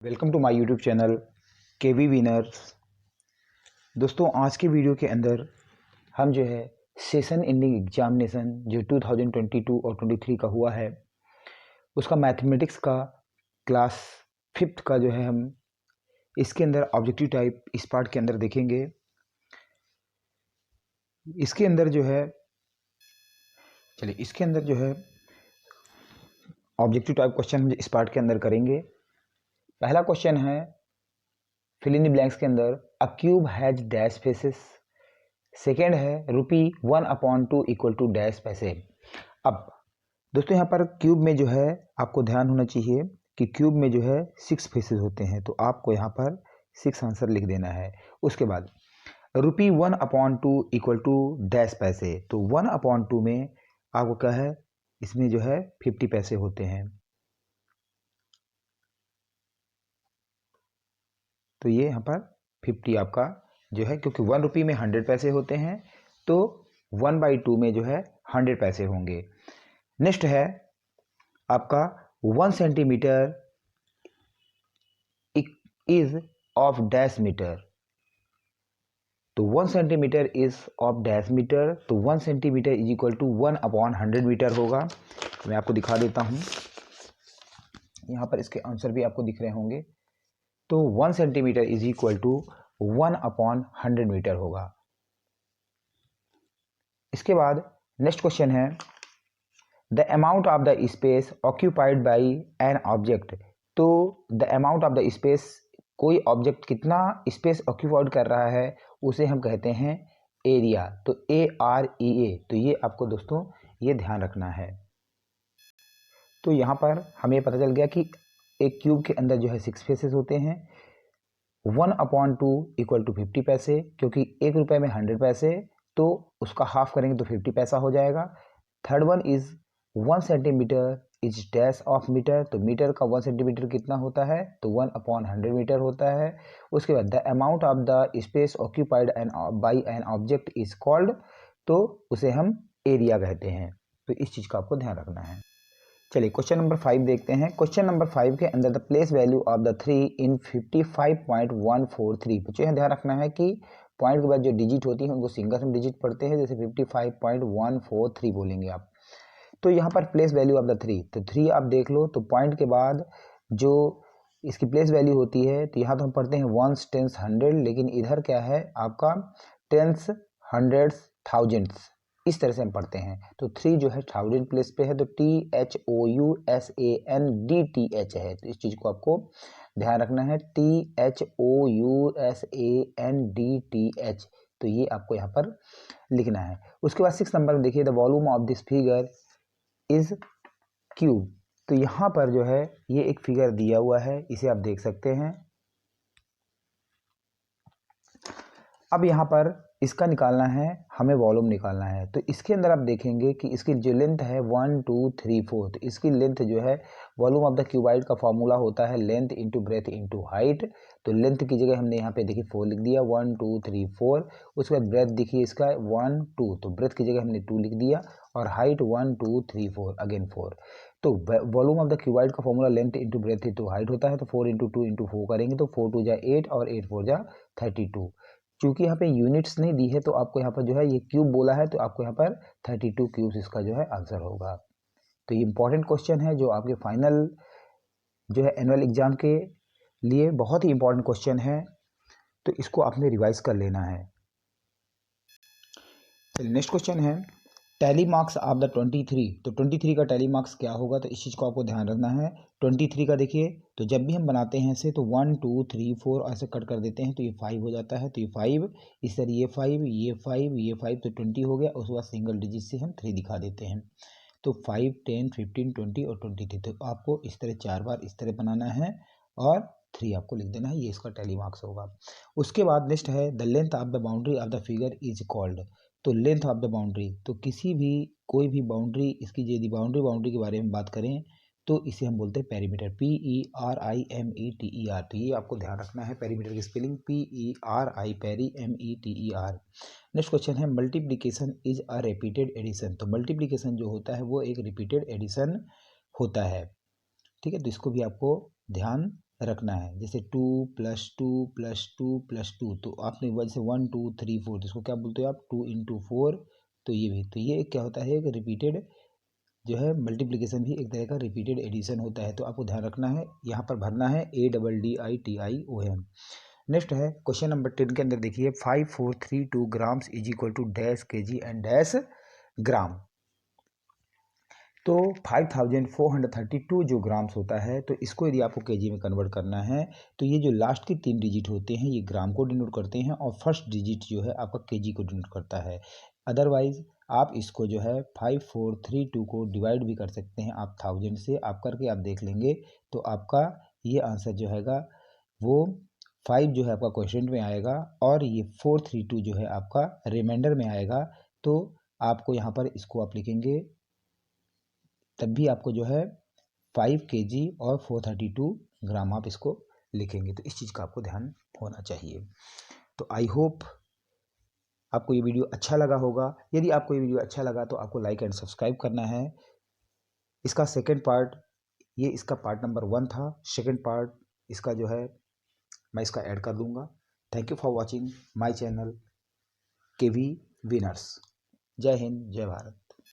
Welcome to my YouTube channel KV winners. दोस्तों, आज के वीडियो के अंदर हम जो है सेशन एंडिंग एग्जामिनेशन जो 2022 और 23 का हुआ है उसका मैथमेटिक्स का क्लास 5th का जो है हम इसके अंदर ऑब्जेक्टिव टाइप इस पार्ट के अंदर देखेंगे। इसके अंदर जो है ऑब्जेक्टिव टाइप क्वेश्चन हम इस पार्ट के अंदर करेंगे। पहला क्वेश्चन है फिल इन द ब्लैंक्स के अंदर अ cube has dash faces. Second है ₹1/2 इक्वल टू डैश पैसे। अब दोस्तों यहाँ पर क्यूब में जो है आपको ध्यान होना चाहिए कि क्यूब में जो है 6 फेसेस होते हैं, तो आपको यहाँ पर 6 आंसर लिख देना है। उसके बाद ₹1/2 इक्वल टू डैश पैसे, तो 1/2 में आपको क्या है, इसमें जो है 50 पैसे होते हैं, तो ये यहाँ पर 50 आपका जो है, क्योंकि 1 रुपये में 100 पैसे होते हैं तो 1/2 में जो है 100 पैसे होंगे। नेक्स्ट है आपका 1 centimetre is of dash metre, तो 1 centimetre is of dash metre, तो 1 centimetre is equal to 1/100 metre होगा। मैं आपको दिखा देता हूँ, यहाँ पर इसके आंसर भी आपको दिख रहे होंगे। तो 1 centimetre is equal to 1/100 metre होगा। इसके बाद नेक्स्ट क्वेश्चन है the amount of the space occupied by an object. तो the amount of the space, कोई ऑब्जेक्ट कितना स्पेस ऑक्यूपाइड कर रहा है उसे हम कहते हैं एरिया, तो AREA। तो ये आपको दोस्तों ये ध्यान रखना है। तो यहाँ पर हमें पता चल गया कि एक क्यूब के अंदर जो है 6 फेसेस होते हैं। 1/2 इक्वल टू 50 पैसे, क्योंकि 1 रुपये में 100 पैसे, तो उसका हाफ करेंगे तो 50 पैसा हो जाएगा। Third one is 1 centimetre is dash of metre, तो मीटर का 1 सेंटीमीटर कितना होता है, तो 1/100 मीटर होता है। उसके बाद the amount of the space occupied by an object is called, तो उसे हम एरिया कहते हैं। तो इस चीज़ का आपको ध्यान रखना है। चलिए क्वेश्चन नंबर 5 देखते हैं। क्वेश्चन नंबर 5 के अंदर the place value of the 3 इन 55.143। बच्चों यहाँ ध्यान रखना है कि पॉइंट के बाद जो डिजिट होती है उनको सिंगल हम डिजिट पढ़ते हैं, जैसे 55.143 बोलेंगे आप। तो यहाँ पर प्लेस वैल्यू ऑफ द 3, तो 3 आप देख लो, तो पॉइंट के बाद जो इसकी प्लेस वैल्यू होती है, तो यहाँ तो हम पढ़ते हैं वंस, टेंस, 100, लेकिन इधर क्या है आपका टेंस, हंड्रेड्स, थाउजेंड्स, इस तरह से हम पढ़ते हैं। तो 3 जो है 1000 प्लेस पे है, तो THOUSANDTH है, तो इस चीज़ को आपको ध्यान रखना है, THOUSANDTH, तो ये आपको यहाँ पर लिखना है। उसके बाद 6 नंबर में देखिए the volume of this figure is cube, तो यहाँ पर जो है ये एक फिगर दिया हुआ है, इसे आप देख सकते हैं। अब यहाँ पर इसका निकालना है, हमें वॉल्यूम निकालना है। तो इसके अंदर आप देखेंगे कि इसकी जो लेंथ है 1 2 3 4, तो इसकी लेंथ जो है वॉल्यूम ऑफ द क्यूबाइड का फॉर्मूला होता है length into breadth into height. तो लेंथ की जगह हमने यहाँ पे देखिए 4 लिख दिया, 1 2 3 4। उसके बाद ब्रेथ देखिए इसका 1 2, तो ब्रेथ की जगह हमने 2 लिख दिया, और हाइट 1 2 3 4 अगेन 4। तो वॉल्यूम ऑफ द क्यूबाइड का formula length into breadth into height होता है, तो 4 इंटू 2 इंटू 4 करेंगे तो 4 2 जा 8 और 8 4 जा 32। चूंकि यहाँ पे यूनिट्स नहीं दी है, तो आपको यहाँ पर जो है ये क्यूब बोला है, तो आपको यहाँ पर 32 क्यूब्स इसका जो है आंसर होगा। तो ये इंपॉर्टेंट क्वेश्चन है जो आपके फाइनल जो है एनुअल एग्जाम के लिए बहुत ही इंपॉर्टेंट क्वेश्चन है, तो इसको आपने रिवाइज कर लेना है। चलिए नेक्स्ट क्वेश्चन है टैली मार्क्स ऑफ द 23। तो 23 का टैली मार्क्स क्या होगा, तो इस चीज़ को आपको ध्यान रखना है। 23 का देखिए, तो जब भी हम बनाते हैं इसे, तो 1 2 3 4 ऐसे कट कर देते हैं, तो ये 5 हो जाता है, तो ये 5 इस तरह, ये 5 ये 5 ये 5, तो 20 हो गया। उसके बाद सिंगल डिजिट से हम 3 दिखा देते हैं, तो 5 10 15 20 और 23। तो आपको इस तरह 4 बार इस तरह बनाना है और 3 आपको लिख देना है, ये इसका टैली मार्क्स होगा। उसके बाद नेक्स्ट है the length of the boundary of the figure is called. तो लेंथ ऑफ द बाउंड्री, तो किसी भी कोई भी बाउंड्री, इसकी यदि बाउंड्री के बारे में बात करें तो इसे हम बोलते हैं पेरीमीटर, PERIMETER। तो ये आपको ध्यान रखना है, पेरीमीटर की spelling PERI, PERIMETER। Next question है multiplication is a repeated addition. तो मल्टीप्लिकेशन जो होता है वो एक रिपीटेड एडिशन होता है, ठीक है, तो इसको भी आपको ध्यान रखना है। जैसे 2 + 2 + 2 + 2, तो आपने जैसे 1 2 3 4, तो इसको क्या बोलते हो आप, 2 × 4। तो ये भी, तो ये क्या होता है, एक रिपीटेड जो है मल्टीप्लिकेशन भी एक तरह का रिपीटेड एडिशन होता है। तो आपको ध्यान रखना है, यहाँ पर भरना है ADDITION। नेक्स्ट है क्वेश्चन नंबर 10 के अंदर देखिए 5432 grams is equal to dash kg and dash gram. तो 5432 जो ग्राम्स होता है, तो इसको यदि आपको केजी में कन्वर्ट करना है, तो ये जो लास्ट के 3 डिजिट होते हैं ये ग्राम को डिनोट करते हैं और फर्स्ट डिजिट जो है आपका केजी को डिनोट करता है। अदरवाइज आप इसको जो है 5432 को डिवाइड भी कर सकते हैं आप 1000 से, आप करके आप देख लेंगे तो आपका ये आंसर जो हैगा वो 5 जो है आपका क्वेश्चन में आएगा और ये 432 जो है आपका रिमाइंडर में आएगा। तो आपको यहाँ पर इसको आप लिखेंगे, तब भी आपको जो है 5 kg और 432 ग्राम आप इसको लिखेंगे। तो इस चीज़ का आपको ध्यान होना चाहिए। तो आई होप आपको ये वीडियो अच्छा लगा होगा। यदि आपको ये वीडियो अच्छा लगा तो आपको लाइक एंड सब्सक्राइब करना है। इसका सेकंड पार्ट, ये इसका पार्ट नंबर 1 था, सेकंड पार्ट इसका जो है मैं इसका ऐड कर दूंगा। Thank you for watching my channel KV winners. जय हिंद, जय भारत।